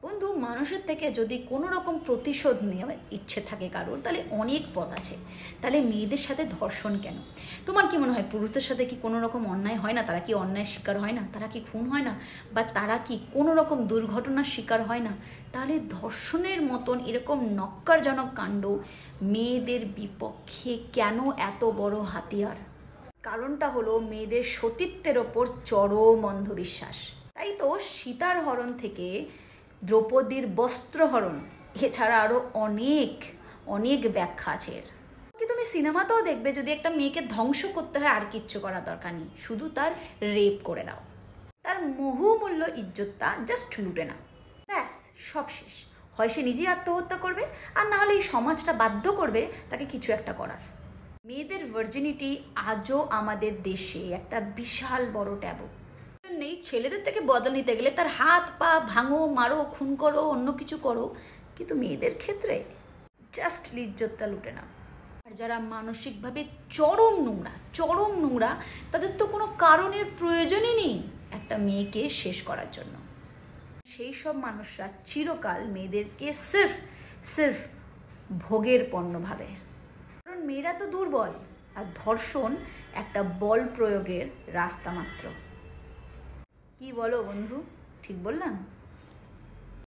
বন্ধু, মানুষের থেকে যদি কোনো রকম প্রতিশোধ নেওয়ার ইচ্ছে থাকে কারোর, তাহলে অনেক পথ আছে। তাহলে মেয়েদের সাথে ধর্ষণ কেন? তোমার কি মনে হয় পুরুষদের সাথে কি কোনো রকম অন্যায় হয় না? তারা কি অন্যায়ের শিকার হয় না? তারা কি খুন হয় না? বা তারা কি কোনো রকম দুর্ঘটনার শিকার হয় না? তাহলে ধর্ষণের মতন এরকম নক্কারজনক কাণ্ড মেয়েদের বিপক্ষে কেন এত বড় হাতিয়ার? কারণটা হলো মেয়েদের সতীত্বের ওপর চরম অন্ধবিশ্বাস। তাই তো সীতার হরণ থেকে দ্রৌপদীর বস্ত্রহরণ, এছাড়া আরও অনেক অনেক ব্যাখ্যা আছে এর। কি তুমি সিনেমাতেও দেখবে, যদি একটা মেয়েকে ধ্বংস করতে হয় আর কিচ্ছু করার দরকার নেই, শুধু তার রেপ করে দাও, তার বহুমূল্য ইজ্জতটা জাস্ট লুটে নাও, ব্যাস সব শেষ। হয় সে নিজেই আত্মহত্যা করবে, আর না হলে এই সমাজটা বাধ্য করবে তাকে কিছু একটা করার। মেয়েদের ভার্জিনিটি আজও আমাদের দেশে একটা বিশাল বড় ট্যাবু। নেই, ছেলেদের থেকে বদল নিতে গেলে তার হাত পা ভাঙো, মারো, খুন করো, অন্য কিছু করো, কিন্তু মেয়েদের ক্ষেত্রে জাস্ট ইজ্জতটা লুটে নাও। আর যারা মানসিকভাবে চরম নোংরা, তাদের তো কোনো কারণের প্রয়োজনই নেই একটা মেয়েকে শেষ করার জন্য। সেই সব মানুষরা চিরকাল মেয়েদেরকে সির্ফ ভোগের পণ্য ভাবে। কারণ মেয়েরা তো দুর্বল, আর ধর্ষণ একটা বল প্রয়োগের রাস্তা মাত্র। কি বলো বন্ধু, ঠিক বললাম?